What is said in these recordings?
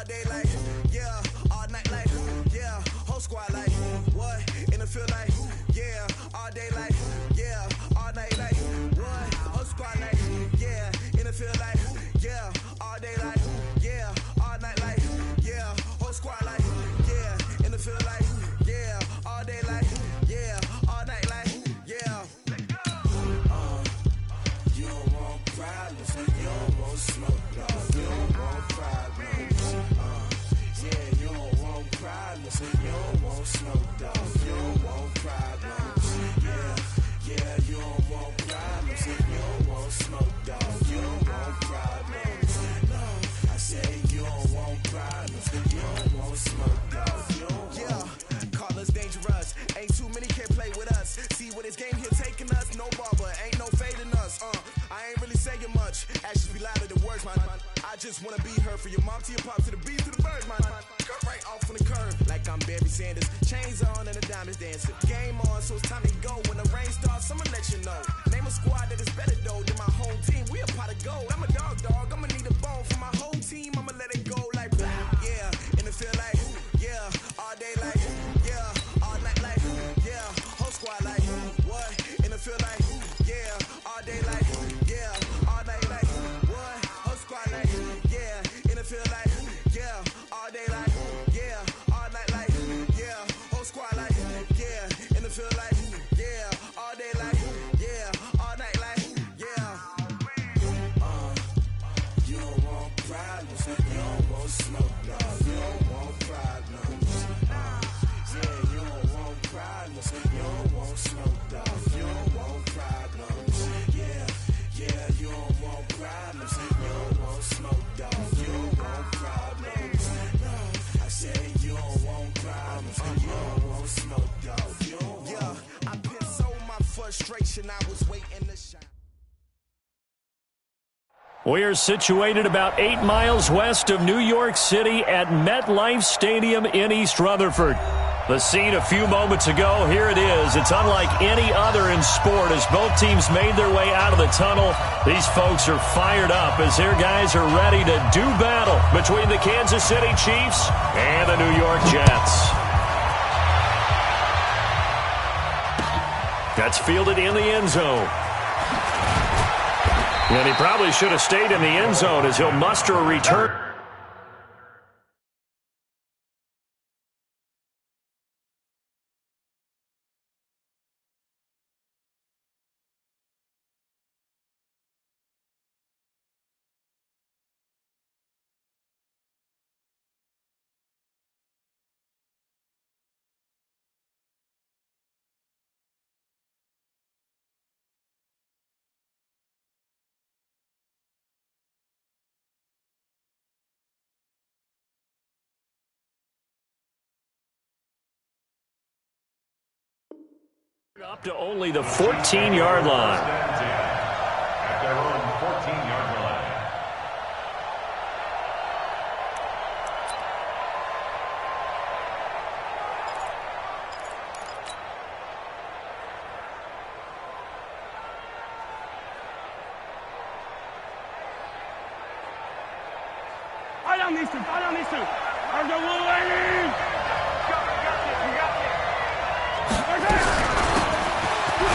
all day like, yeah, all night like, yeah, whole squad like, what, in the field like, yeah, all day like, yeah, all night like, what, whole squad like, yeah, in the field like, yeah, all day like, yeah, all night like, yeah, whole squad like, yeah, in the field like, yeah, all day like, yeah, all night like, yeah. You don't want problems, you don't want smoke, no, you don't want problems. Yeah, you don't want problems, you don't want smoke, dog, you don't want problems. Yeah, you don't want problems, you don't want smoke, dog, you don't want problems. No, I say you don't want problems, you don't want smoke, dog, you don't want. Yeah, call us dangerous, ain't too many can play with us. See what this game here taking us, no barber, ain't no fading us. I ain't really saying much, actions be louder than words, man. I just wanna be heard from your mom to your pop to the beat to the bird, man. Cut right off on the curve, like I'm Barry Sanders. Chains on and the diamonds dancing. Game on, so it's time to go. When the rain starts, I'ma let you know. Name a squad that is better though than my home team. We a pot of gold. I'm a dog, I'ma need a bone for my whole team. I'ma let it go like, yeah, in the field like, yeah, all day like, yeah, all night like, yeah, whole squad like, what, in the field like, yeah, all day like, yeah, all night like, what, whole squad like, yeah, in the field like, yeah, all day like, yeah, all night like, yeah, whole squad like, yeah, in the field like, yeah, all day like, yeah, all night like, yeah. You don't want problems, you don't want smoke, no, you don't want problems. Yeah, you don't want problems, you don't want smoke, dog, you don't want problems. Yeah, you don't want problems, you don't want smoke, dog, you don't want problems. No, I say you don't want problems, you don't want smoke, dog, you don't want. Yeah, I pissed so my frustration, I was waiting to shine. We are situated about 8 miles west of New York City at MetLife Stadium in East Rutherford. The scene a few moments ago, here it is. It's unlike any other in sport as both teams made their way out of the tunnel. These folks are fired up as their guys are ready to do battle between the Kansas City Chiefs and the New York Jets. That's fielded in the end zone. And he probably should have stayed in the end zone as he'll muster a return. Up to only the 14-yard line. At their own 14-yard line. Fire down these two. Fire down these two. There's the little lady.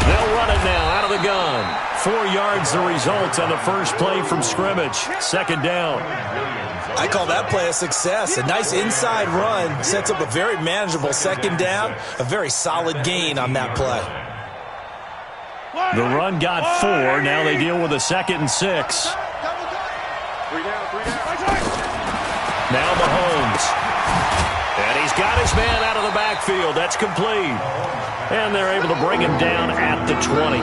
They'll run it now out of the gun. 4 yards the result on the first play from scrimmage. Second down. I call that play a success. A nice inside run sets up a very manageable second down. A very solid gain on that play. The run got 4. Now they deal with a 2nd and 6. Now Mahomes. And he's got his man out of the backfield. That's complete. And they're able to bring him down at the 20.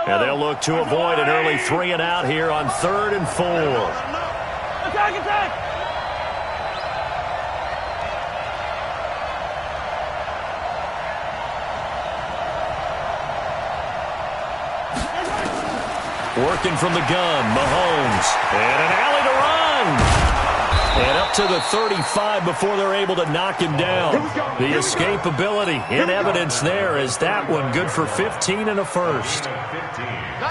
And they'll look to avoid an early 3 and out here on 3rd and 4. Attack, attack! Working from the gun, Mahomes. And an alley to run. And up to the 35 before they're able to knock him down. The escapability in evidence there is that one good for 15 and a first.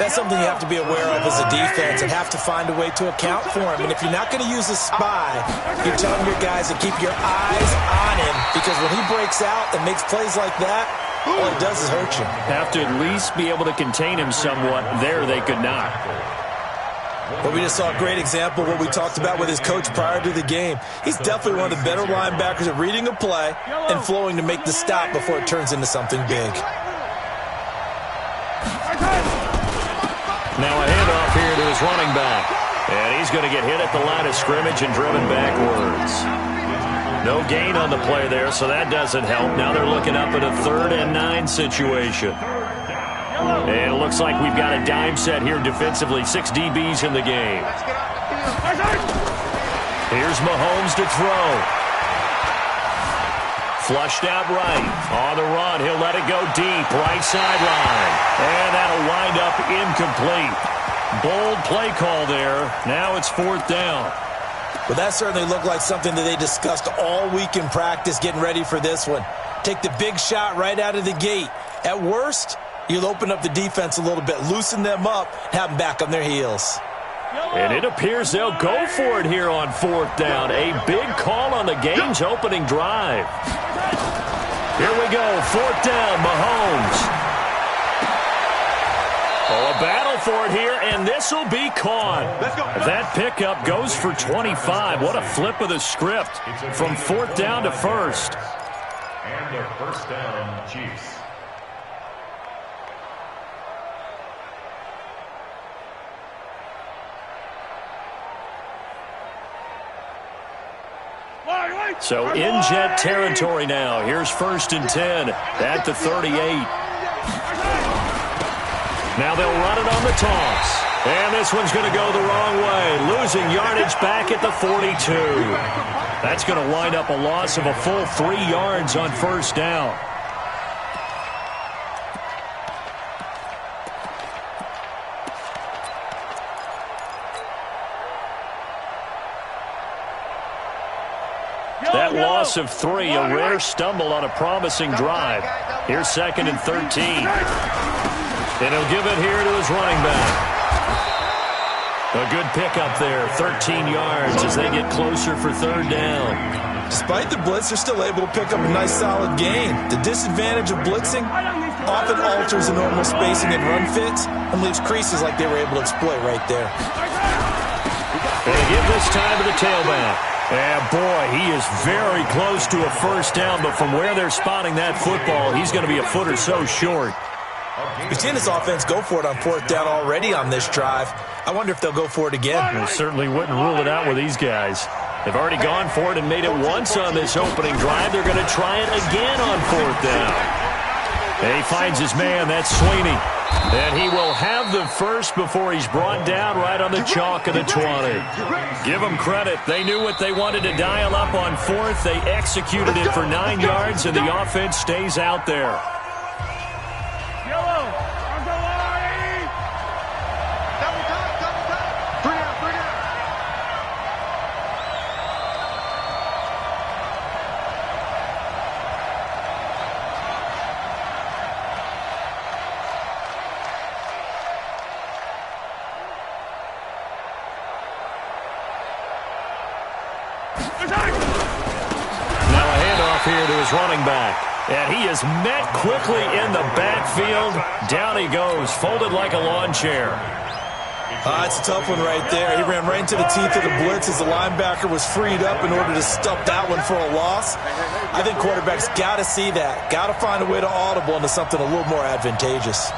That's something you have to be aware of as a defense and have to find a way to account for him. And if you're not going to use a spy, you're telling your guys to keep your eyes on him, because when he breaks out and makes plays like that, all it does is hurt you. Have to at least be able to contain him somewhat. There they could not. But we just saw a great example of what we talked about with his coach prior to the game. He's definitely one of the better linebackers at reading a play and flowing to make the stop before it turns into something big. Now a handoff here to his running back. And he's going to get hit at the line of scrimmage and driven backwards. No gain on the play there, so that doesn't help. Now they're looking up at a 3rd and 9 situation. And it looks like we've got a dime set here defensively. 6 DBs in the game. Here's Mahomes to throw. Flushed out right. On the run, he'll let it go deep. Right sideline. And that'll wind up incomplete. Bold play call there. Now it's 4th down. Well, that certainly looked like something that they discussed all week in practice getting ready for this one. Take the big shot right out of the gate. At worst, you'll open up the defense a little bit, loosen them up, have them back on their heels. And it appears they'll go for it here on 4th down. A big call on the game's opening drive. Here we go, 4th down, Mahomes. Oh, a battle for it here, and this will be caught. That pickup goes for 25. What a flip of the script from 4th down to 1st. And a 1st down, Chiefs. So in Jet territory now. Here's 1st and 10 at the 38. Now they'll run it on the toss. And this one's going to go the wrong way. Losing yardage back at the 42. That's going to wind up a loss of a full 3 yards on 1st down. That loss of 3, a rare stumble on a promising drive. Here's 2nd and 13. And he'll give it here to his running back. A good pickup there, 13 yards as they get closer for 3rd down. Despite the blitz, they're still able to pick up a nice solid gain. The disadvantage of blitzing often alters the normal spacing and run fits and leaves creases like they were able to exploit right there. And they give this time to the tailback. And boy, he is very close to a 1st down, but from where they're spotting that football, he's going to be a foot or so short. We've seen this offense go for it on 4th down already on this drive. I wonder if they'll go for it again. They certainly wouldn't rule it out with these guys. They've already gone for it and made it once on this opening drive. They're going to try it again on 4th down. And he finds his man, that's Sweeney. And he will have the first before he's brought down right on the chalk of the 20. Give them credit. They knew what they wanted to dial up on 4th. They executed it for 9 yards, and the offense stays out there. Now a handoff here to his running back. And he is met quickly in the backfield. Down he goes, folded like a lawn chair. It's a tough one right there. He ran right into the teeth of the blitz as the linebacker was freed up in order to stop that one for a loss. I think quarterbacks got to see that. Got to find a way to audible into something a little more advantageous.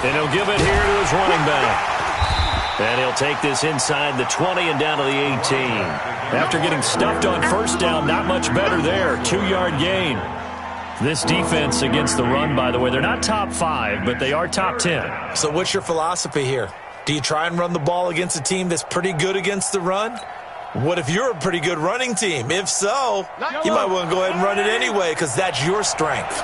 And he'll give it here to his running back. And he'll take this inside the 20 and down to the 18. After getting stuffed on 1st down, not much better there. 2-yard gain. This defense against the run, by the way, they're not top 5, but they are top 10. So what's your philosophy here? Do you try and run the ball against a team that's pretty good against the run? What if you're a pretty good running team? If so, you might want to go ahead and run it anyway because that's your strength.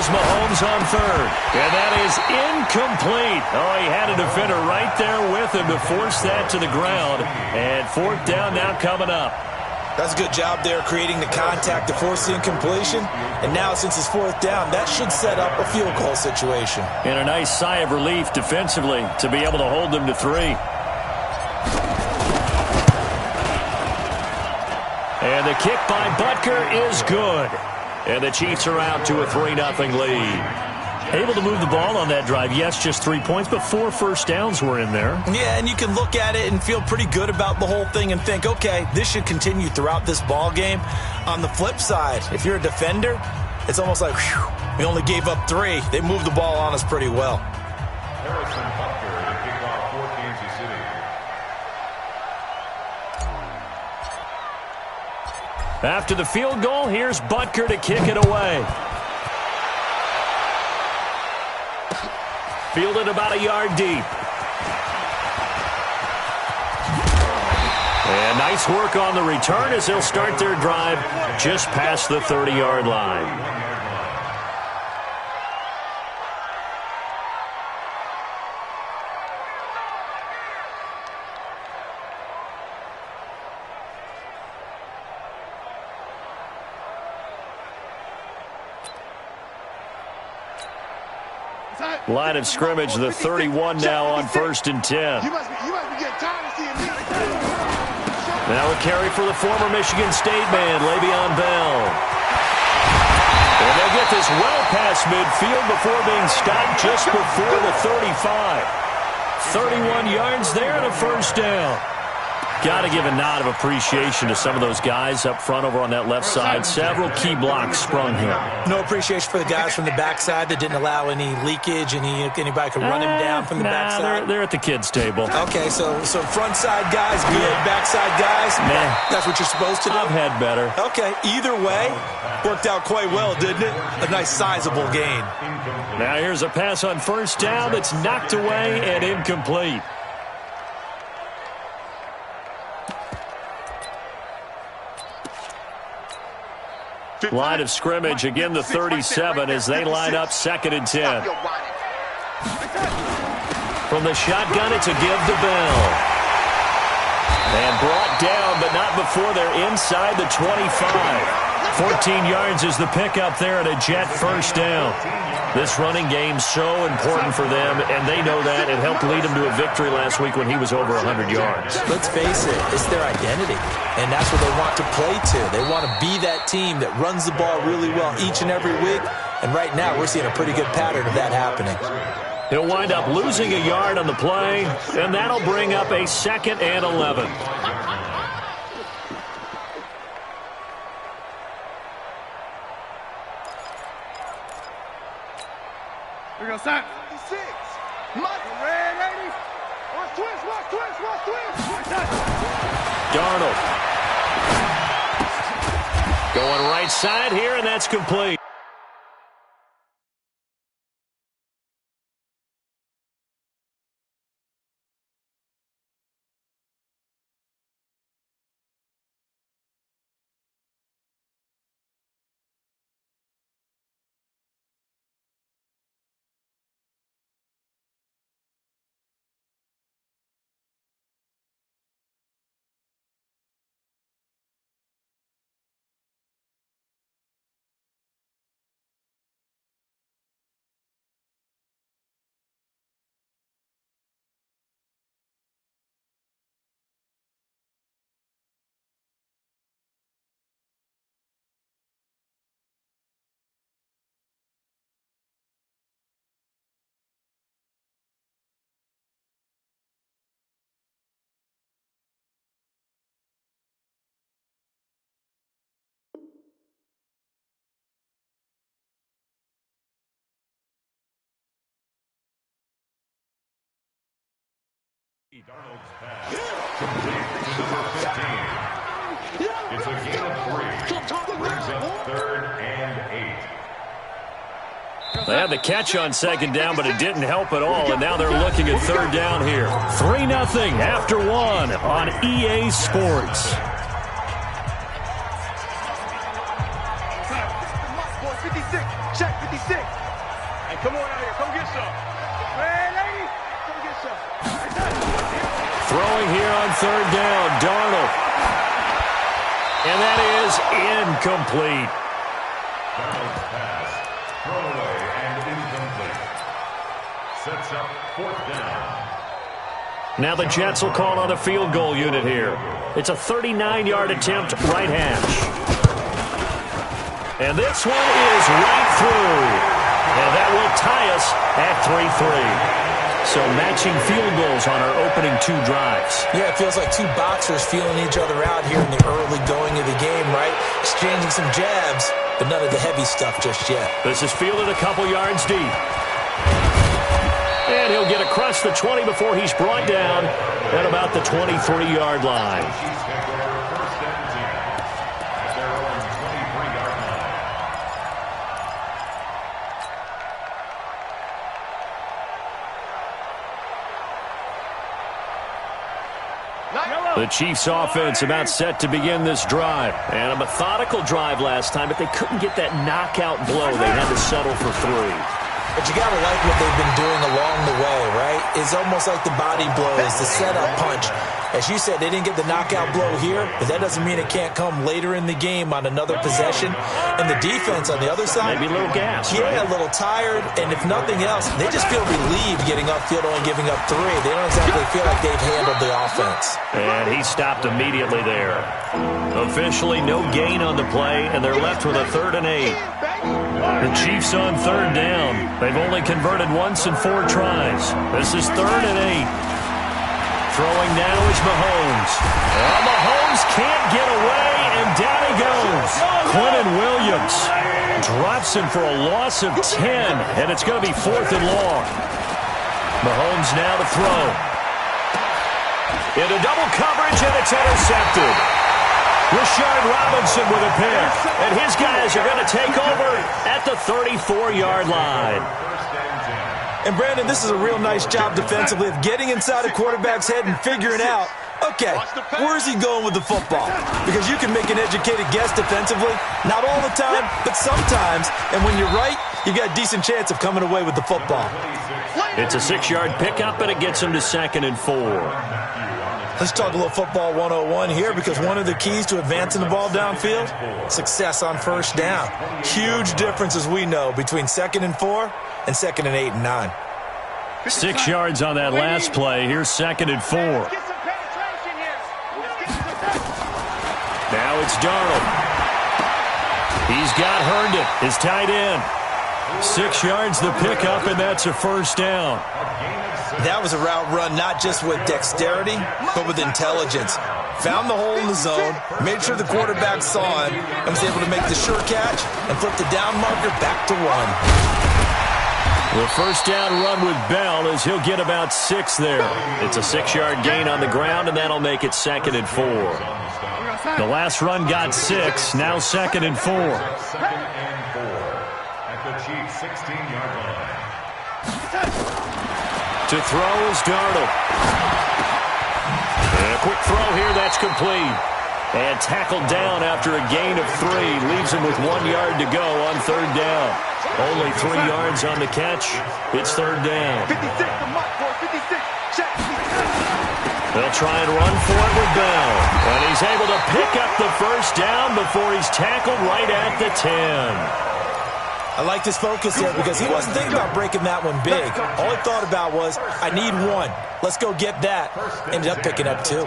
goes Mahomes on third. And that is incomplete. Oh, he had a defender right there with him to force that to the ground. And fourth down now coming up. That's a good job there creating the contact to force the incompletion. And now since it's fourth down, that should set up a field goal situation. And a nice sigh of relief defensively to be able to hold them to 3. And the kick by Butker is good. And the Chiefs are out to a 3-0 lead. Able to move the ball on that drive. Yes, just 3 points, but 4 first downs were in there. Yeah, and you can look at it and feel pretty good about the whole thing and think, okay, this should continue throughout this ball game. On the flip side, if you're a defender, it's almost like, whew, we only gave up 3. They moved the ball on us pretty well. Harrison Butker to kick off for Kansas City. After the field goal, here's Butker to kick it away. Fielded about a yard deep. And nice work on the return as they'll start their drive just past the 30-yard line. Line of scrimmage, the 31 now on 1st and 10. You must be getting tired of seeing me. Now a carry for the former Michigan State man, Le'Veon Bell. And they'll get this well past midfield before being stopped just before the 35. 31 yards there and a first down. Got to give a nod of appreciation to some of those guys up front over on that left side. Several key blocks sprung here. No appreciation for the guys from the backside that didn't allow any leakage, anybody could run him down from the backside. They're at the kids' table. Okay, so front side guys, good. Backside guys, that's what you're supposed to do? I've had better. Okay, either way, worked out quite well, didn't it? A nice sizable gain. Now here's a pass on first down that's knocked away and incomplete. Line of scrimmage, again the 37 as they line up 2nd and 10. From the shotgun, it's a give to Bell. And brought down, but not before they're inside the 25. 14 yards is the pickup there and a Jet first down. This running game's so important for them, and they know that. It helped lead them to a victory last week when he was over 100 yards. Let's face it, it's their identity, and that's what they want to play to. They want to be that team that runs the ball really well each and every week, and right now we're seeing a pretty good pattern of that happening. He'll wind up losing a yard on the play, and that'll bring up a 2nd and 11. Here we go, Sam. 6. Red 80. Watch twist. Darnold. Going right side here, and that's complete. Darnold's pass complete to number 15. It's a gain of 3. Brings up 3rd and 8. They had the catch on 2nd down, but it didn't help at all, and now they're looking at 3rd down here. 3-0 after 1 on EA Sports. 56. Check 56. Hey, come on out here. Come get some. Hey, lady. Come get some. Throwing here on third down, Darnold. And that is incomplete. Darnold's pass, throwaway and incomplete. Sets up fourth down. Now the Jets will call on a field goal unit here. It's a 39-yard attempt, right hash. And this one is right through. And that will tie us at 3-3. So matching field goals on our opening two drives. Yeah, it feels like two boxers feeling each other out here in the early going of the game, right? Exchanging some jabs, but none of the heavy stuff just yet. This is fielded a couple yards deep. And he'll get across the 20 before he's brought down at about the 23-yard line. The Chiefs offense about set to begin this drive. And a methodical drive last time, but they couldn't get that knockout blow. They had to settle for 3. But you got to like what they've been doing along the way, right? It's almost like the body blows, the setup punch. As you said, they didn't get the knockout blow here, but that doesn't mean it can't come later in the game on another possession. And the defense on the other side, maybe a little gas. Yeah, right? A little tired, and if nothing else, they just feel relieved getting upfield, only giving up 3. They don't exactly feel like they've handled the offense. And he stopped immediately there. Officially no gain on the play, and they're left with a 3rd and 8. The Chiefs on 3rd down. They've only converted once in 4 tries. This is 3rd and 8. Throwing now is Mahomes. Well, Mahomes can't get away, and down he goes. Quentin Williams drops him for a loss of 10, and it's going to be 4th and long. Mahomes now to throw. Into double coverage, and it's intercepted. Rashard Robinson with a pick, and his guys are going to take over at the 34-yard line. And, Brandon, this is a real nice job defensively of getting inside a quarterback's head and figuring out, okay, where's he going with the football? Because you can make an educated guess defensively, not all the time, but sometimes. And when you're right, you got a decent chance of coming away with the football. It's a 6-yard pickup, and it gets him to 2nd and 4. Let's talk a little football 101 here, because one of the keys to advancing the ball downfield, success on first down. Huge difference, as we know, between 2nd and 4 and 2nd and 8 and 9. 6 yards on that last play. Here's 2nd and 4. Now it's Darnold. He's got Herndon, his tight end. 6 yards the pickup, and that's a 1st down. That was a route run not just with dexterity, but with intelligence. Found the hole in the zone, made sure the quarterback saw it, and was able to make the sure catch and flip the down marker back to 1. The 1st down run with Bell as he'll get about 6 there. It's a 6-yard gain on the ground, and that'll make it 2nd and 4. The last run got 6, now 2nd and 4. 2nd and 4 at the Chiefs' 16-yard line. To throw is Darnold. And a quick throw here, that's complete. And tackled down after a gain of 3. Leaves him with 1 yard to go on 3rd down. Only 3 yards on the catch. It's 3rd down. 56, the mark for 56. Check. They'll try and run for it with Bell. And he's able to pick up the 1st down before he's tackled right at the 10. I like his focus here because he wasn't thinking about breaking that one big. All he thought about was, I need 1. Let's go get that. Ended up picking up 2.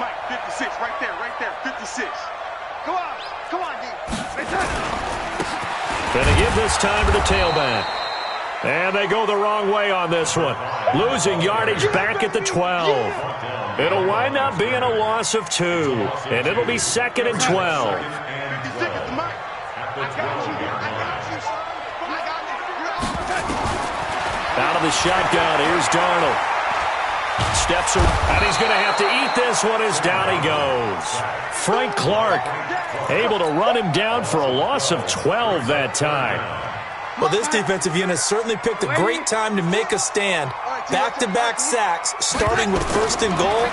Mike, 56, right there, 56. Go on, D. Gonna give this time to the tailback. And they go the wrong way on this one. Losing yardage back at the 12. It'll wind up being a loss of 2. And it'll be 2nd and 12. Out of the shotgun, here's Darnold. Steps her, and he's going to have to eat this one as down he goes. Frank Clark able to run him down for a loss of 12 that time. Well, this defensive unit certainly picked a great time to make a stand. Back-to-back sacks, starting with 1st and goal.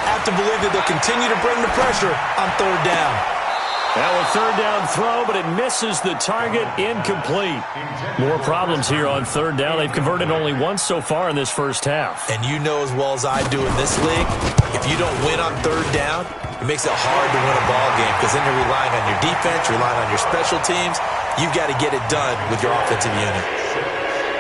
Have to believe that they'll continue to bring the pressure on 3rd down. Now a third down throw, but it misses the target, incomplete. More problems here on third down. They've converted only once so far in this first half. And you know as well as I do in this league, if you don't win on third down, it makes it hard to win a ball game because then you're relying on your defense, you're relying on your special teams. You've got to get it done with your offensive unit.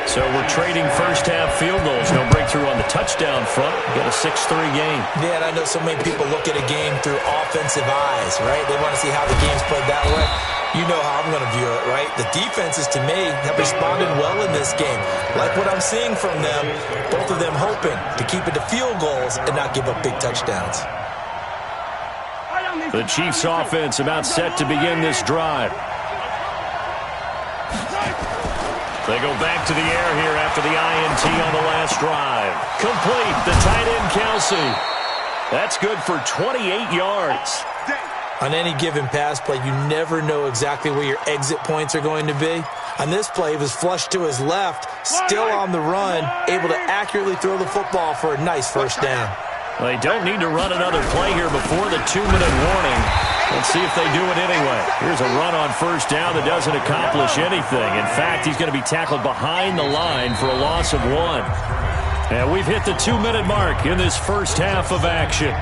So we're trading first-half field goals. No breakthrough on the touchdown front. Got a 6-3 game. Yeah, and I know so many people look at a game through offensive eyes, right? They want to see how the game's played that way. You know how I'm going to view it, right? The defenses, to me, have responded well in this game. Like what I'm seeing from them, both of them hoping to keep it to field goals and not give up big touchdowns. The Chiefs' offense about set to begin this drive. They go back to the air here after the INT on the last drive. Complete, the tight end, Kelsey. That's good for 28 yards. On any given pass play, you never know exactly where your exit points are going to be. On this play, he was flushed to his left, still on the run, able to accurately throw the football for a nice first down. Well, they don't need to run another play here before the 2-minute warning. Let's see if they do it anyway. Here's a run on first down that doesn't accomplish anything. In fact, he's going to be tackled behind the line for a loss of 1. And we've hit the 2-minute mark in this first half of action.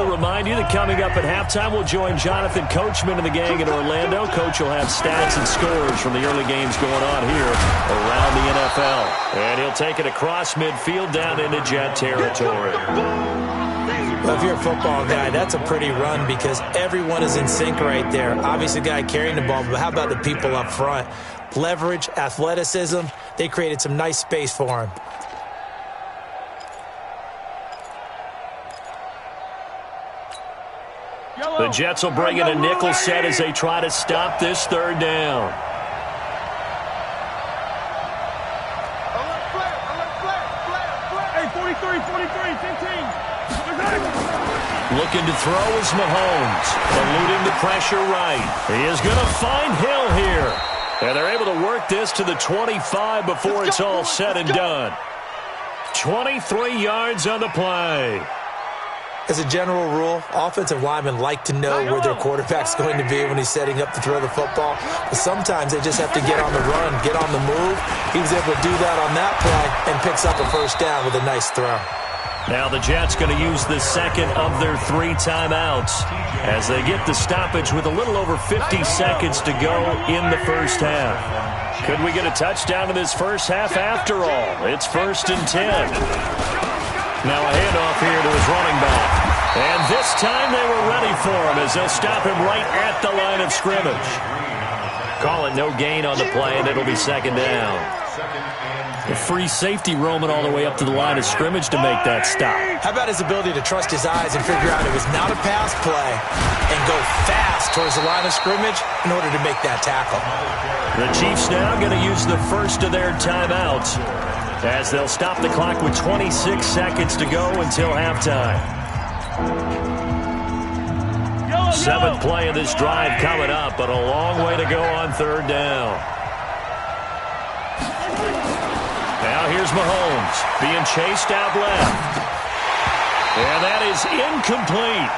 Remind you that coming up at halftime, we'll join Jonathan Coachman and the gang in Orlando. Coach will have stats and scores from the early games going on here around the NFL. And he'll take it across midfield down into Jet territory. Well, if you're a football guy, that's a pretty run because everyone is in sync right there. Obviously, the guy carrying the ball, but how about the people up front? Leverage, athleticism, they created some nice space for him. The Jets will bring in a nickel set as they try to stop this third down. Hey, 43, 15. Looking to throw is Mahomes. Eluding the pressure right. He is going to find Hill here. And they're able to work this to the 25 before it's all said and done. 23 yards on the play. As a general rule, offensive linemen like to know where their quarterback's going to be when he's setting up to throw the football. But sometimes they just have to get on the run, get on the move. He was able to do that on that play and picks up a first down with a nice throw. Now the Jets going to use the second of their 3 timeouts as they get the stoppage with a little over 50 seconds to go in the first half. Could we get a touchdown in this first half after all? It's 1st and 10. Now a handoff here to his running back. And this time they were ready for him as they'll stop him right at the line of scrimmage. Call it no gain on the play, and it'll be 2nd down. A free safety roaming all the way up to the line of scrimmage to make that stop. How about his ability to trust his eyes and figure out it was not a pass play and go fast towards the line of scrimmage in order to make that tackle. The Chiefs now going to use the first of their timeouts as they'll stop the clock with 26 seconds to go until halftime. 7th play of this drive coming up, but a long way to go on 3rd down. Now here's Mahomes being chased out left. And that is incomplete.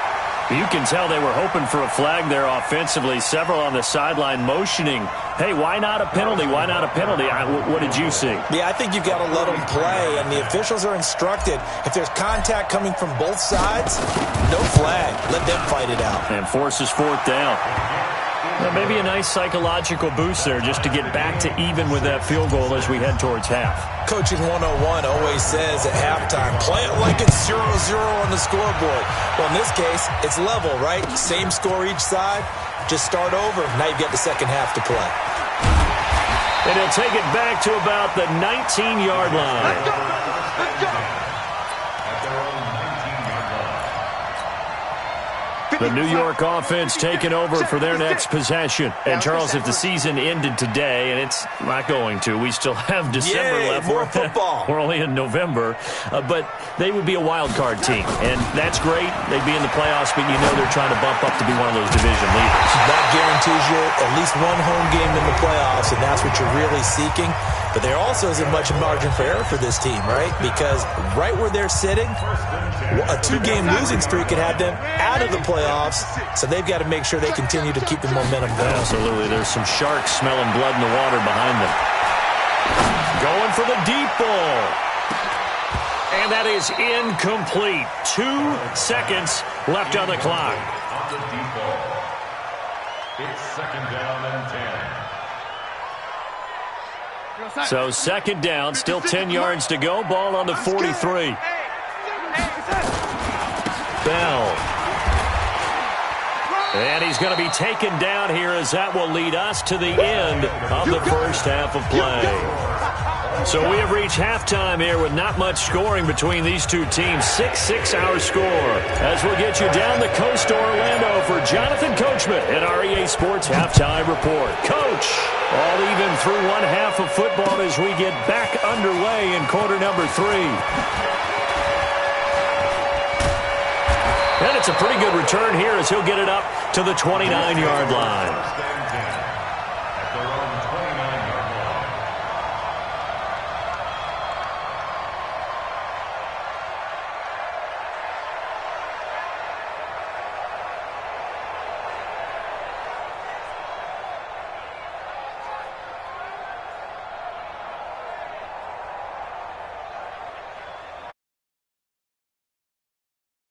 You can tell they were hoping for a flag there offensively. Several on the sideline motioning, hey, why not a penalty? Why not a penalty? What did you see? Yeah, I think you've got to let them play, and the officials are instructed. If there's contact coming from both sides, no flag. Let them fight it out. And forces 4th down. Well, maybe a nice psychological boost there just to get back to even with that field goal as we head towards half. Coaching 101 always says at halftime, play it like it's 0-0 on the scoreboard. Well, in this case, it's level, right? Same score each side. Just start over. Now you've got the second half to play. And he'll take it back to about the 19-yard line. Let's go! Let's go! The New York offense taking over for their next possession. And, Charles, if the season ended today, and it's not going to, we still have December left. More football. We're only in November. But they would be a wild card team. And that's great. They'd be in the playoffs, but you know they're trying to bump up to be one of those division leaders. That guarantees you at least one home game in the playoffs, and that's what you're really seeking. But there also isn't much margin for error for this team, right? Because right where they're sitting, a 2-game losing streak could have them out of the playoffs, so they've got to make sure they continue to keep the momentum going. Absolutely. There's some sharks smelling blood in the water behind them. Going for the deep ball. And that is incomplete. 2 seconds left on the clock. On the deep ball. It's second down and 10. So second down, still 10 yards to go. Ball on the 43. Bell. And he's going to be taken down here as that will lead us to the end of the first half of play. So we have reached halftime here with not much scoring between these two teams. 6-6 our score. As we'll get you down the coast to Orlando for Jonathan Coachman at our EA Sports Halftime Report. Coach, all even through one half of football as we get back underway in quarter number 3. And it's a pretty good return here as he'll get it up to the 29-yard line.